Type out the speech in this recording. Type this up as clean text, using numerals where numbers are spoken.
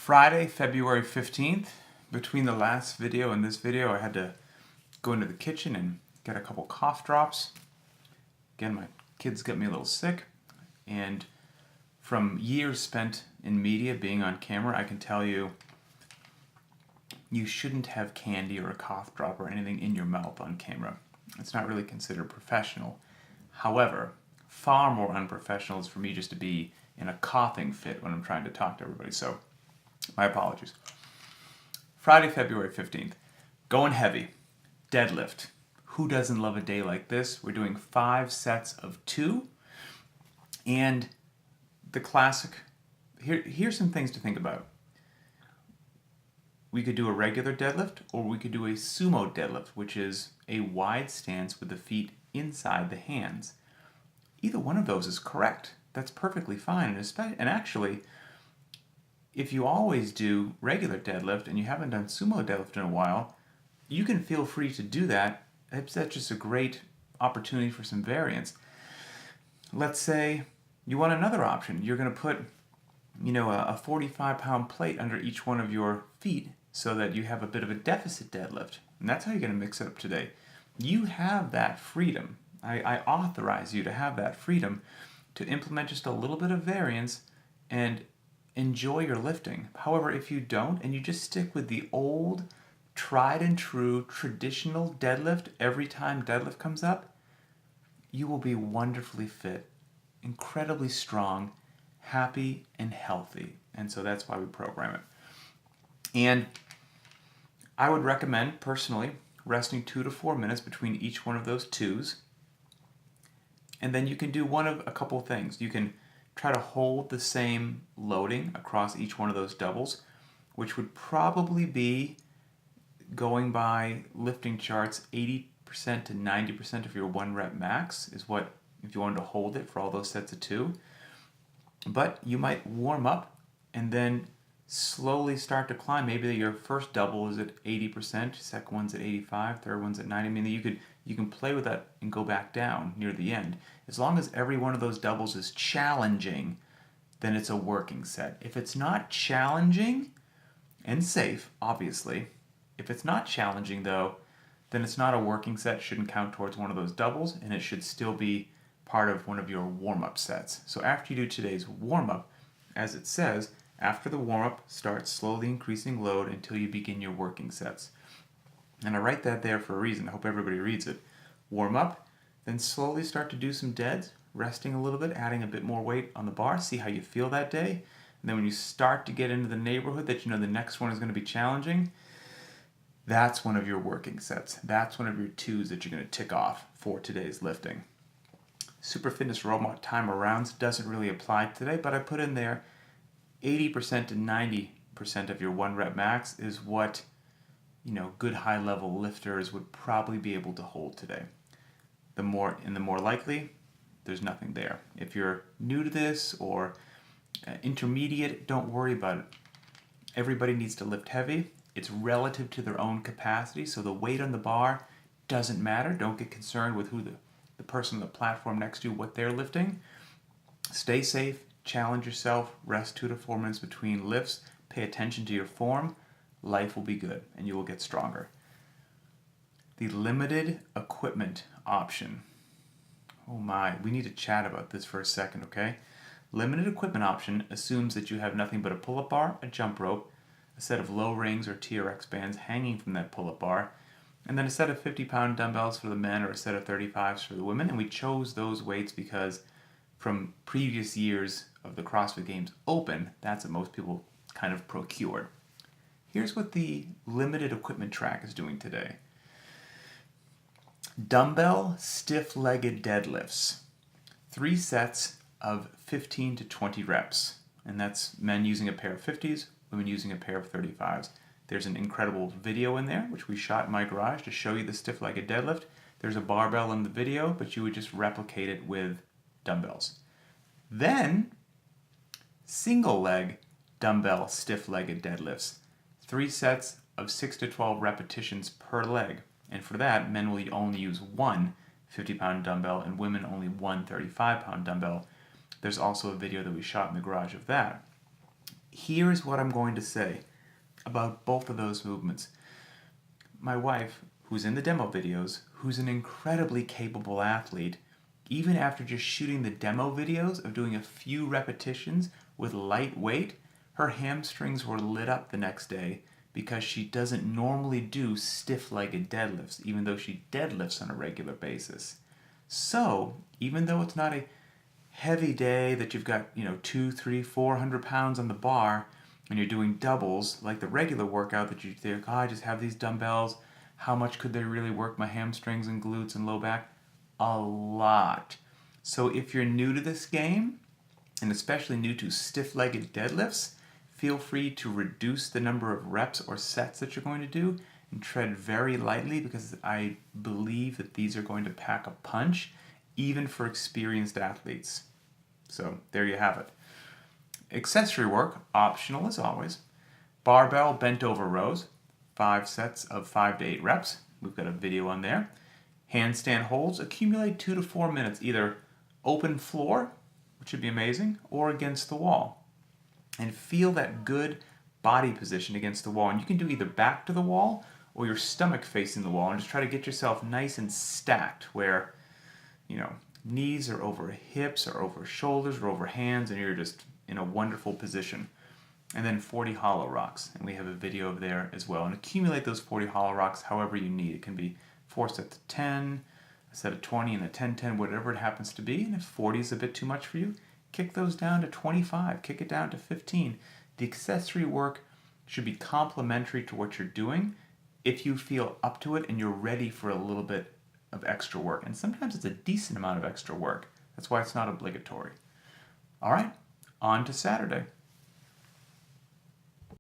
Friday, February 15th. Between the last video and this video, I had to go into the kitchen and get a couple cough drops. Again, my kids got me a little sick, and from years spent in media, being on camera, I can tell you, you shouldn't have candy or a cough drop or anything in your mouth on camera. It's not really considered professional. However, far more unprofessional is for me just to be in a coughing fit when I'm trying to talk to everybody. So, my apologies. Friday, February 15th. Going heavy. Deadlift. Who doesn't love a day like this? We're doing 5 sets of 2. And the classic, here's some things to think about. We could do a regular deadlift, or we could do a sumo deadlift, which is a wide stance with the feet inside the hands. Either one of those is correct. That's perfectly fine. And actually, if you always do regular deadlift and you haven't done sumo deadlift in a while, you can feel free to do that. That's just a great opportunity for some variance. Let's say you want another option. You're going to put, a 45-pound plate under each one of your feet so that you have a bit of a deficit deadlift. And that's how you're going to mix it up today. You have that freedom. I authorize you to have that freedom to implement just a little bit of variance and enjoy your lifting. However, if you don't and you just stick with the old, tried and true, traditional deadlift every time deadlift comes up, you will be wonderfully fit, incredibly strong, happy, and healthy. And so that's why we program it. And I would recommend, personally, resting 2 to 4 minutes between each one of those twos. And then you can do one of a couple of things. You can try to hold the same loading across each one of those doubles, which would probably be, going by lifting charts, 80% to 90% of your 1 rep max is what, if you wanted to hold it for all those sets of 2. But you might warm up and then slowly start to climb. Maybe your first double is at 80%, second one's at 85, third one's at 90. I mean, you can play with that and go back down near the end. As long as every one of those doubles is challenging, then it's a working set. If it's not challenging and safe, obviously, if it's not challenging though, then it's not a working set, shouldn't count towards one of those doubles, and it should still be part of one of your warm-up sets. So after you do today's warm-up, as it says, after the warm-up, start slowly increasing load until you begin your working sets. And I write that there for a reason. I hope everybody reads it. Warm up, then slowly start to do some deads, resting a little bit, adding a bit more weight on the bar, see how you feel that day. And then when you start to get into the neighborhood that you know the next one is going to be challenging, that's one of your working sets. That's one of your twos that you're going to tick off for today's lifting. Super Fitness Robot Timer Rounds doesn't really apply today, but I put in there 80% to 90% of your 1 rep max is what good high-level lifters would probably be able to hold today. The more likely, there's nothing there. If you're new to this or intermediate, don't worry about it. Everybody needs to lift heavy. It's relative to their own capacity, so the weight on the bar doesn't matter. Don't get concerned with who the person on the platform next to you, what they're lifting. Stay safe, challenge yourself, rest 2 to 4 minutes between lifts, pay attention to your form. Life will be good and you will get stronger. The limited equipment option. Oh my, we need to chat about this for a second, okay? Limited equipment option assumes that you have nothing but a pull-up bar, a jump rope, a set of low rings or TRX bands hanging from that pull-up bar, and then a set of 50-pound dumbbells for the men or a set of 35s for the women. And we chose those weights because from previous years of the CrossFit Games Open, that's what most people kind of procured. Here's what the limited equipment track is doing today. Dumbbell stiff-legged deadlifts. 3 sets of 15 to 20 reps. And that's men using a pair of 50s, women using a pair of 35s. There's an incredible video in there, which we shot in my garage to show you the stiff-legged deadlift. There's a barbell in the video, but you would just replicate it with dumbbells. Then, single-leg dumbbell stiff-legged deadlifts. 3 sets of 6 to 12 repetitions per leg. And for that, men will only use 1 50-pound dumbbell and women only 1 35-pound dumbbell. There's also a video that we shot in the garage of that. here is what I'm going to say about both of those movements. My wife, who's in the demo videos, who's an incredibly capable athlete, even after just shooting the demo videos of doing a few repetitions with light weight, her hamstrings were lit up the next day because she doesn't normally do stiff-legged deadlifts, even though she deadlifts on a regular basis. So, even though it's not a heavy day that you've got, 2, 3, 400 pounds on the bar and you're doing doubles, like the regular workout that you think, I just have these dumbbells, how much could they really work my hamstrings and glutes and low back? A lot. So if you're new to this game, and especially new to stiff-legged deadlifts, feel free to reduce the number of reps or sets that you're going to do and tread very lightly, because I believe that these are going to pack a punch even for experienced athletes. So there you have it. Accessory work, optional as always. Barbell bent over rows, 5 sets of 5 to 8 reps. We've got a video on there. Handstand holds accumulate 2 to 4 minutes, either open floor, which would be amazing, or against the wall. And feel that good body position against the wall. And you can do either back to the wall or your stomach facing the wall, and just try to get yourself nice and stacked where, knees are over hips or over shoulders or over hands, and you're just in a wonderful position. And then 40 hollow rocks, and we have a video of there as well. And accumulate those 40 hollow rocks however you need. It can be 4 sets of 10, a set of 20, and a 10-10, whatever it happens to be. And if 40 is a bit too much for you, kick those down to 25, kick it down to 15. The accessory work should be complementary to what you're doing if you feel up to it and you're ready for a little bit of extra work. And sometimes it's a decent amount of extra work. That's why it's not obligatory. All right, on to Saturday.